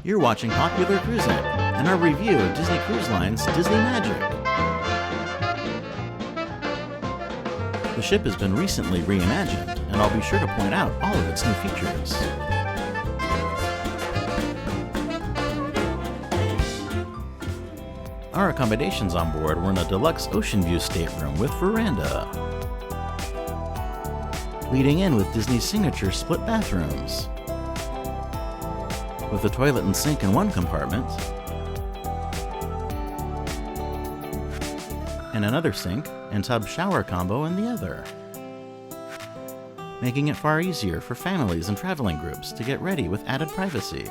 You're watching Popular Cruising, and our review of Disney Cruise Line's Disney Magic. The ship has been recently reimagined, and I'll be sure to point out all of its new features. Our accommodations on board were in a Deluxe Oceanview stateroom with Verandah, leading in with Disney's signature split bathrooms, with a toilet and sink in one compartment, and another sink and tub shower combo in the other, making it far easier for families and traveling groups to get ready with added privacy.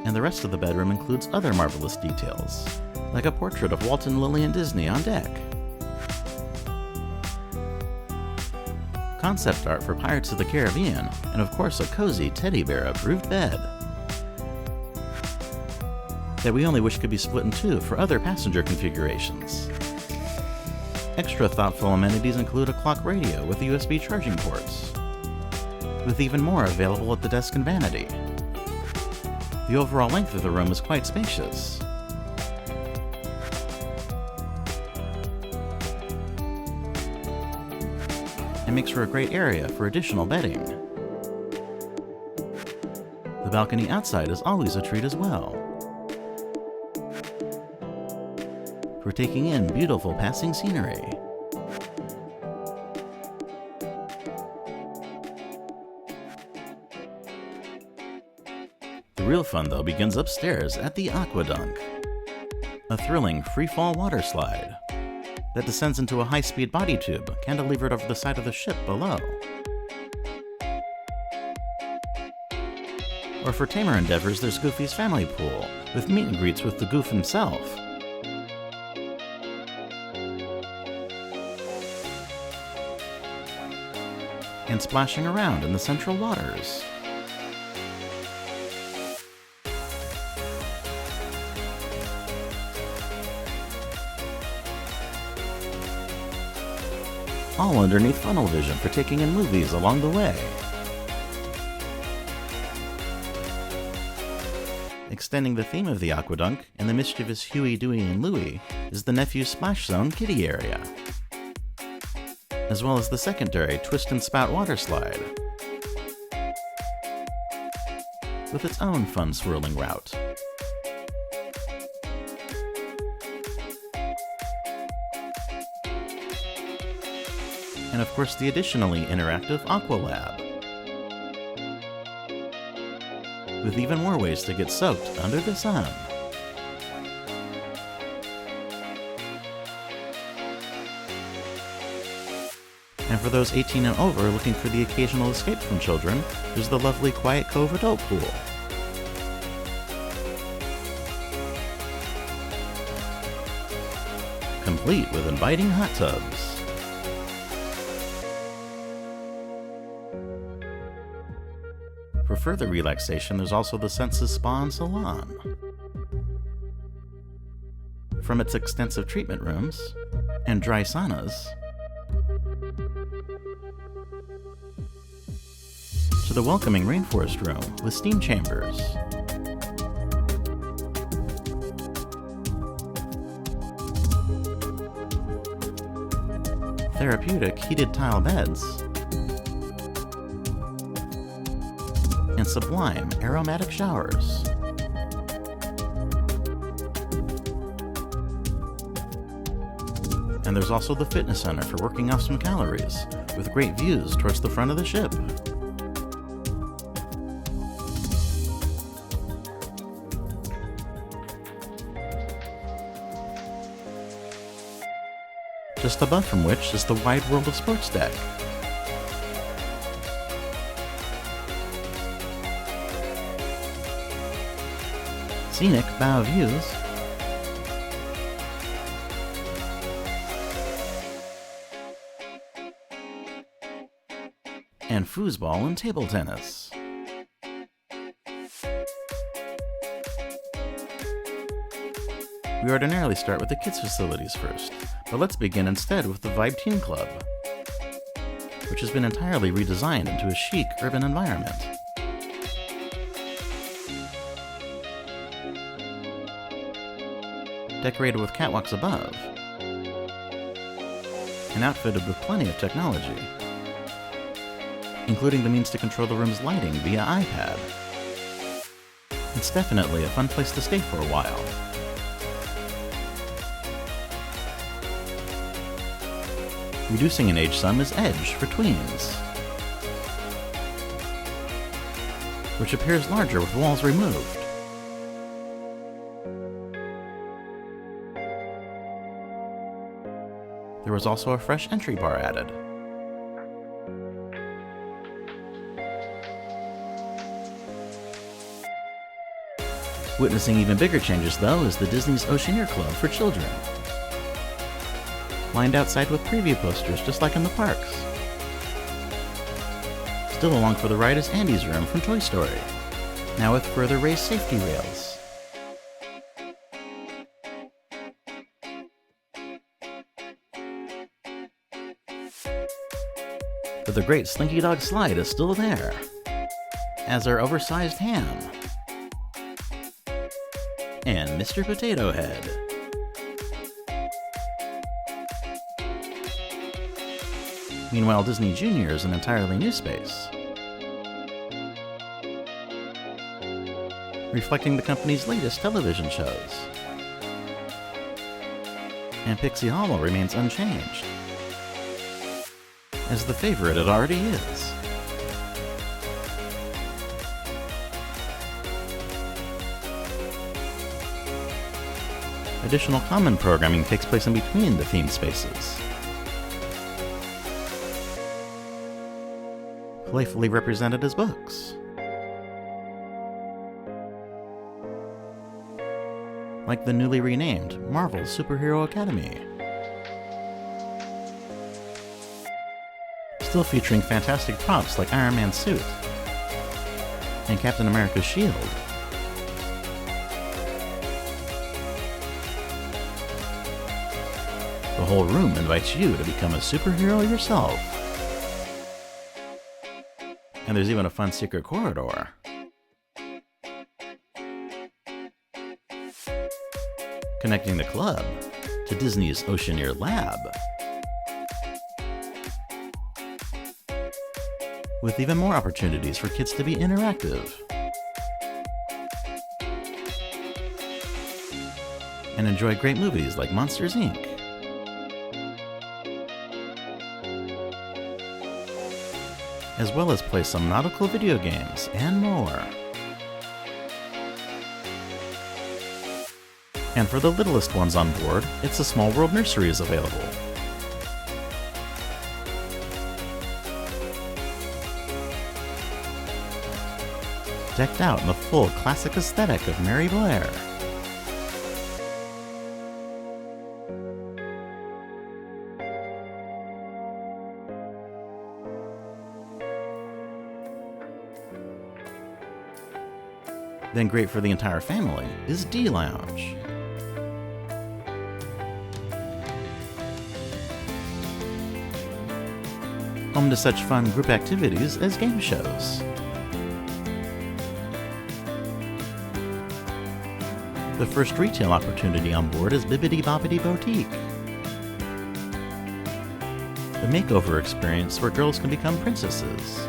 And the rest of the bedroom includes other marvelous details, like a portrait of Walt and Lillian Disney on deck, concept art for Pirates of the Caribbean, and of course a cozy teddy bear approved bed that we only wish could be split in two for other passenger configurations. Extra thoughtful amenities include a clock radio with USB charging ports, with even more available at the desk and vanity. The overall length of the room is quite spacious, and makes for a great area for additional bedding. The balcony outside is always a treat as well, for taking in beautiful passing scenery. The real fun, though, begins upstairs at the AquaDunk, a thrilling free-fall water slide that descends into a high-speed body tube cantilevered over the side of the ship below. Or for tamer endeavors, there's Goofy's family pool, with meet and greets with the Goof himself, and splashing around in the central waters. All underneath funnel vision for taking in movies along the way. Extending the theme of the AquaDunk and the mischievous Huey, Dewey, and Louie is the Nephew Splash Zone kiddie area, as well as the secondary Twist and Spout water slide, with its own fun swirling route. And of course the additionally interactive AquaLab, with even more ways to get soaked under the sun. And for those 18 and over looking for the occasional escape from children, there's the lovely Quiet Cove adult pool, complete with inviting hot tubs. For further relaxation, there's also the Senses Spa and Salon. From its extensive treatment rooms and dry saunas, to the welcoming rainforest room with steam chambers, therapeutic heated tile beds, and sublime aromatic showers. And there's also the fitness center for working off some calories, with great views towards the front of the ship. Just above from which is the wide world of sports deck, scenic bow views, and foosball and table tennis. We ordinarily start with the kids' facilities first, but let's begin instead with the Vibe Teen Club. which has been entirely redesigned into a chic urban environment. Decorated with catwalks above, and outfitted with plenty of technology, including the means to control the room's lighting via iPad. It's definitely a fun place to stay for a while. Reducing in age some is Edge for tweens, which appears larger with walls removed. There was also a fresh entry bar added. Witnessing even bigger changes, though, is the Disney's Oceaneer Club for children, lined outside with preview posters just like in the parks. Still along for the ride is Andy's room from Toy Story, now with further raised safety rails. But the great Slinky Dog slide is still there, as are oversized Ham and Mr. Potato Head. Meanwhile, Disney Junior is an entirely new space, reflecting the company's latest television shows. And Pixie Hollow remains unchanged, as the favorite it already is. Additional common programming takes place in between the themed spaces, playfully represented as books, like the newly renamed Marvel's Superhero Academy. Still featuring fantastic props like Iron Man's suit and Captain America's shield. The whole room invites you to become a superhero yourself. And there's even a fun secret corridor. Connecting the club to Disney's Oceaneer Lab, with even more opportunities for kids to be interactive and enjoy great movies like Monsters, Inc., as well as play some nautical video games and more. And for the littlest ones on board, It's a Small World Nursery is available. Decked out in the full classic aesthetic of Mary Blair. Then great for the entire family is D-Lounge. Home to such fun group activities as game shows. The first retail opportunity on board is Bibbidi Bobbidi Boutique, the makeover experience where girls can become princesses.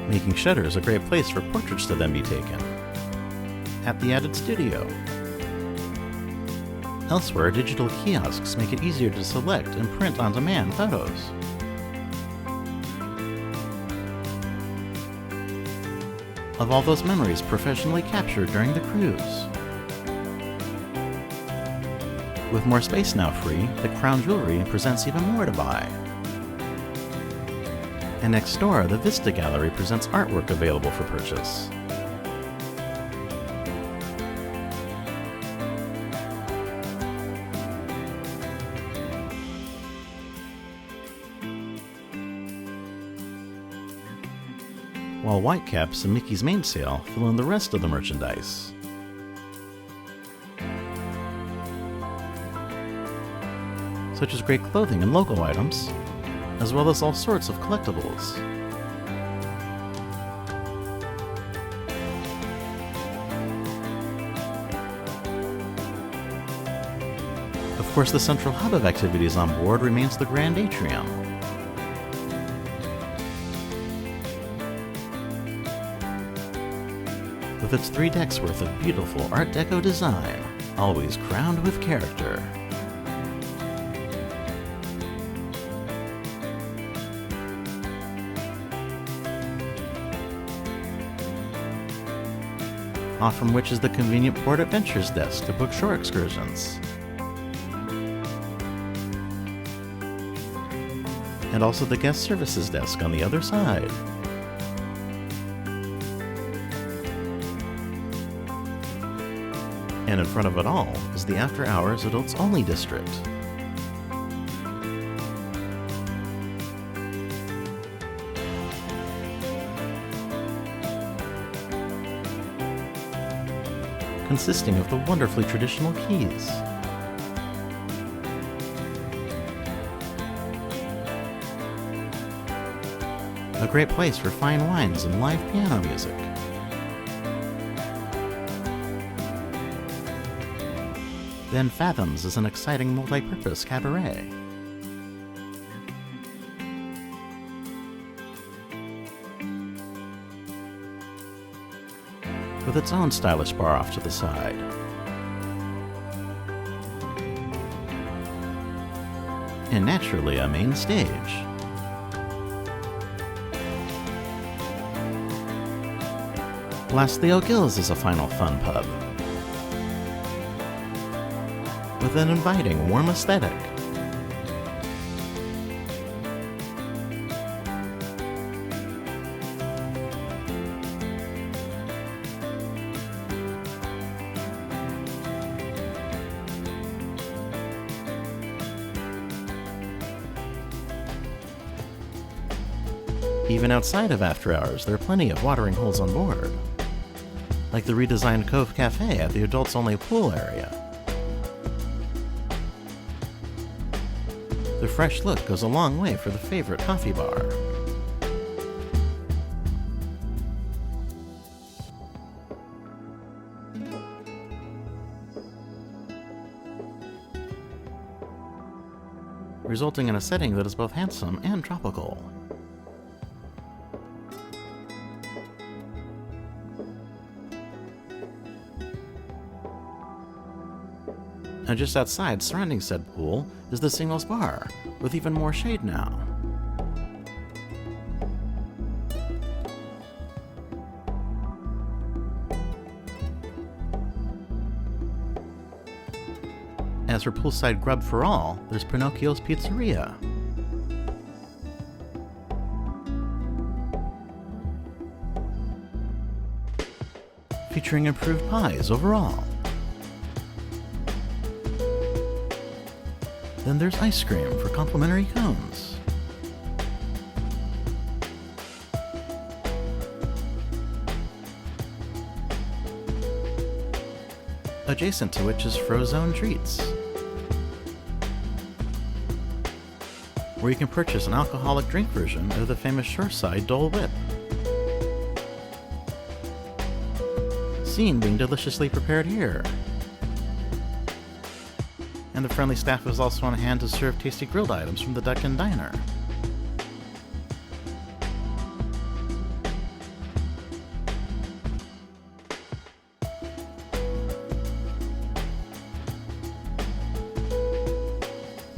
Making shutters a great place for portraits to then be taken at the added studio. Elsewhere, digital kiosks make it easier to select and print on-demand photos. Of all those memories professionally captured during the cruise. With more space now free, the Crown Jewelry presents even more to buy. And next door, the Vista Gallery presents artwork available for purchase. While Whitecaps and Mickey's Mainsail fill in the rest of the merchandise. such as great clothing and logo items, as well as all sorts of collectibles. Of course, the central hub of activities on board remains the Grand Atrium. With its 3 decks worth of beautiful Art Deco design, always crowned with character. Off from which is the convenient Port Adventures desk to book shore excursions. And also the guest services desk on the other side. And in front of it all is the After Hours Adults Only District. Consisting of the wonderfully traditional keys. A great place for fine wines and live piano music. Then Fathoms is an exciting multi-purpose cabaret. With its own stylish bar off to the side. And naturally a main stage. Lastly, O'Gill's is a final fun pub. With an inviting, warm aesthetic. Even outside of After Hours, there are plenty of watering holes on board, like the redesigned Cove Cafe at the adults-only pool area. The fresh look goes a long way for the favorite coffee bar. Resulting in a setting that is both handsome and tropical. And just outside, surrounding said pool, is the singles bar, with even more shade now. As for poolside grub for all, there's Pinocchio's Pizzeria. Featuring improved pies overall. Then there's ice cream for complimentary cones. Adjacent to which is Frozone Treats, where you can purchase an alcoholic drink version of the famous shoreside Dole Whip. Seen being deliciously prepared here. And the friendly staff is also on hand to serve tasty grilled items from the Duck Inn Diner.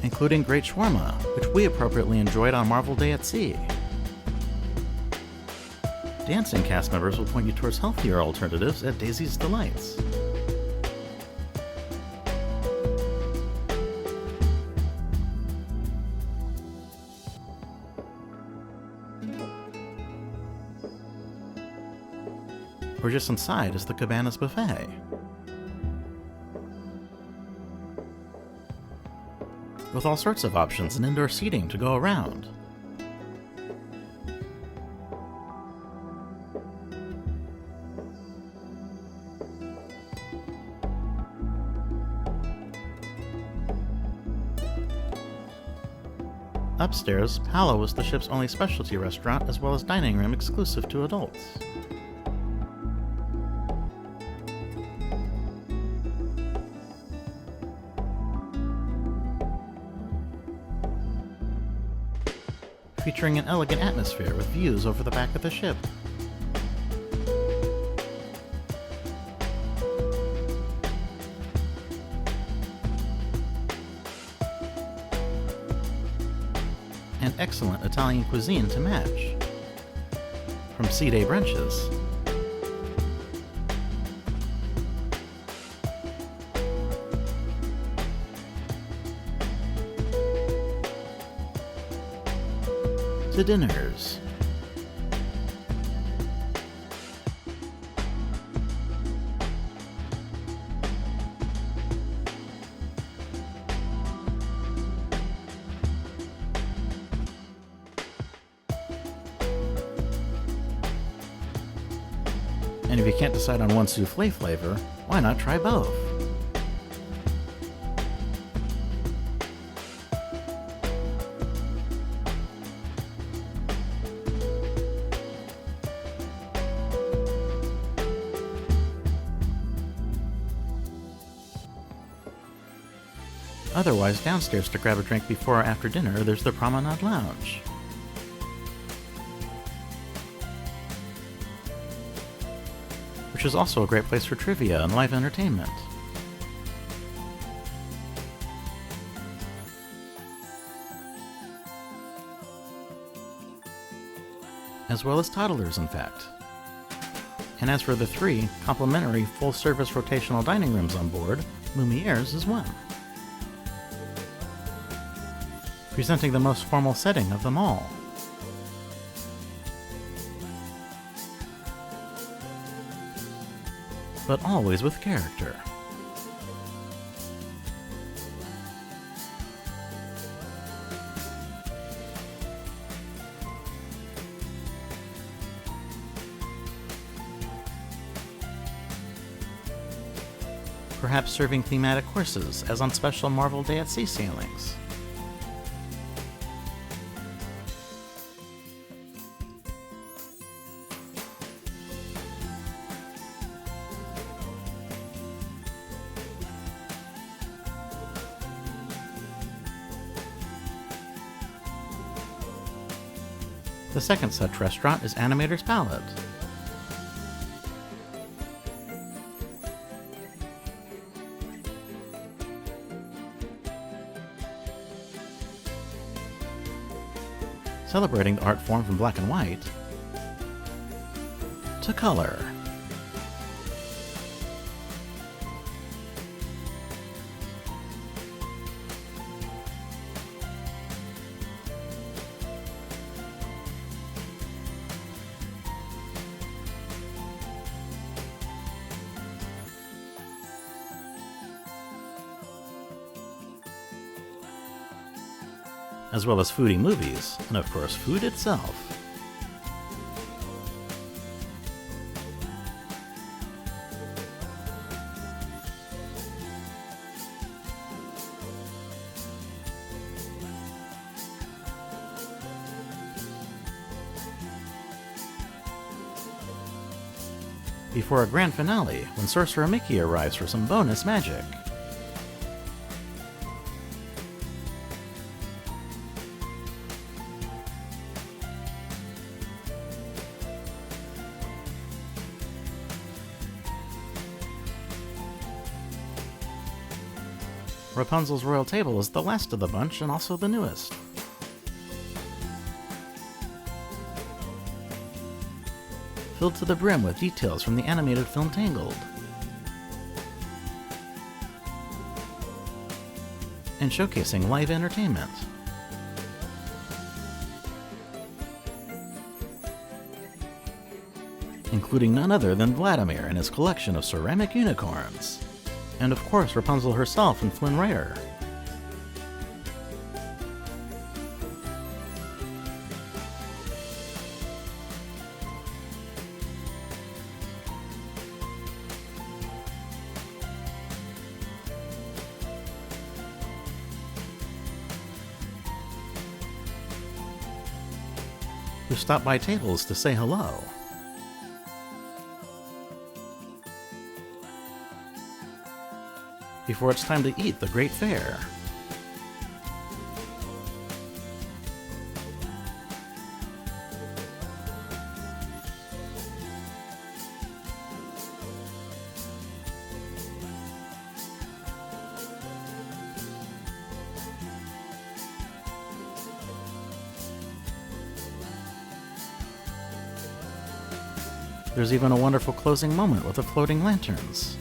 Including great shawarma, which we appropriately enjoyed on Marvel Day at Sea. Dancing cast members will point you towards healthier alternatives at Daisy's Delights. Or just inside is the Cabanas buffet. With all sorts of options and indoor seating to go around. Upstairs, Palo was the ship's only specialty restaurant as well as dining room exclusive to adults. Featuring an elegant atmosphere with views over the back of the ship. And excellent Italian cuisine to match. From C-Day brunches to dinners. And if you can't decide on one souffle flavor, why not try both? Otherwise, downstairs to grab a drink before or after dinner, there's the Promenade Lounge. Which is also a great place for trivia and live entertainment. As well as toddlers, in fact. And as for the 3 complimentary full-service rotational dining rooms on board, Lumiere's is one. Presenting the most formal setting of them all. But always with character. Perhaps serving thematic courses, as on special Marvel Day at Sea sailings. The second such restaurant is Animator's Palate. Celebrating the art form from black and white to color. As well as foodie movies, and of course food itself. Before a grand finale, when Sorcerer Mickey arrives for some bonus magic. Rapunzel's royal table is the last of the bunch and also the newest. Filled to the brim with details from the animated film Tangled. And showcasing live entertainment. Including none other than Vladimir and his collection of ceramic unicorns. And of course Rapunzel herself and Flynn Rider. who stop by tables to say hello. Before it's time to eat the great fare. There's even a wonderful closing moment with the floating lanterns.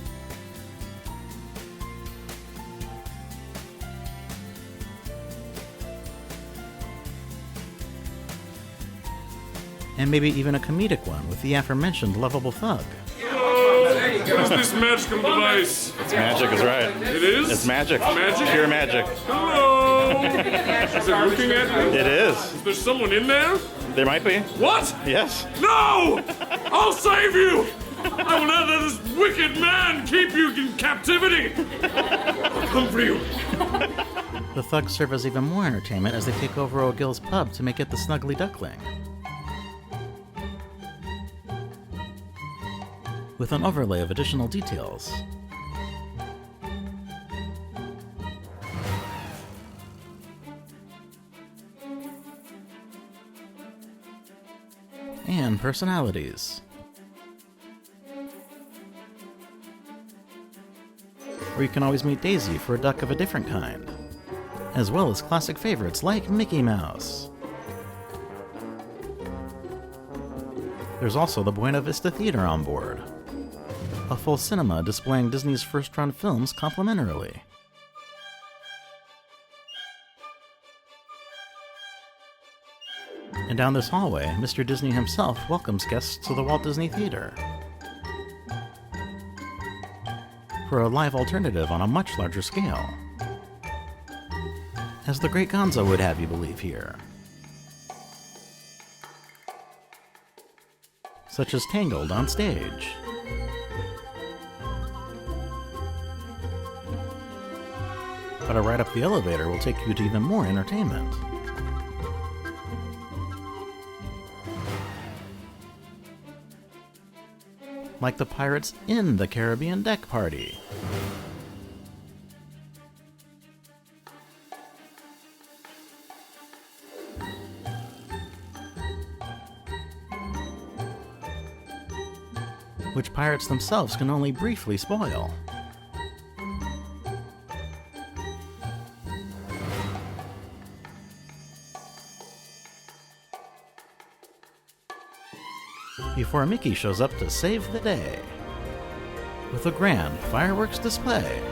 And maybe even a comedic one with the aforementioned lovable thug. What's this magical device? It's magic, is right. It is? It's magic. Magic? Pure magic. Hello! Is it looking at me? It is. Is there someone in there? There might be. What? Yes. No! I'll save you! I will not let this wicked man keep you in captivity! I'll come for you. The thugs serve as even more entertainment as they take over O'Gill's pub to make it the Snuggly Duckling. With an overlay of additional details. And personalities. Or you can always meet Daisy for a duck of a different kind, as well as classic favorites like Mickey Mouse. There's also the Buena Vista Theater on board, a full cinema displaying Disney's first-run films complimentarily. And down this hallway, Mr. Disney himself welcomes guests to the Walt Disney Theater for a live alternative on a much larger scale, as the great Gonzo would have you believe here, such as Tangled on stage. But a ride up the elevator will take you to even more entertainment. Like the Pirates in the Caribbean Deck Party. Which pirates themselves can only briefly spoil. Before Mickey shows up to save the day with a grand fireworks display.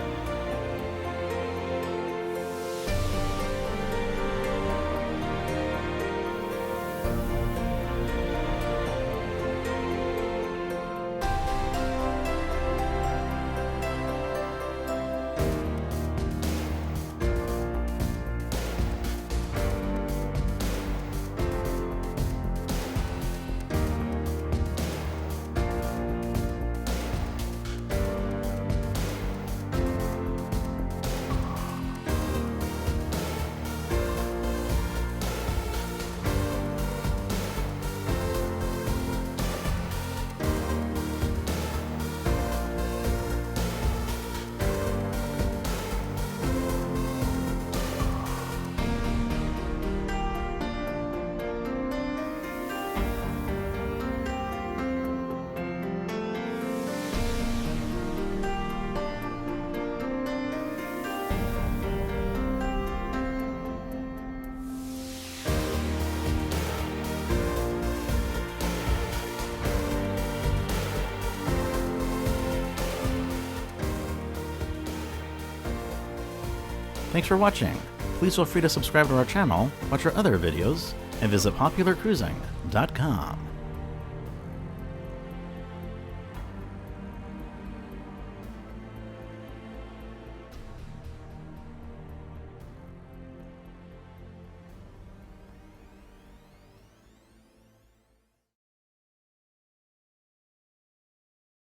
Thanks for watching. Please feel free to subscribe to our channel, watch our other videos, and visit popularcruising.com.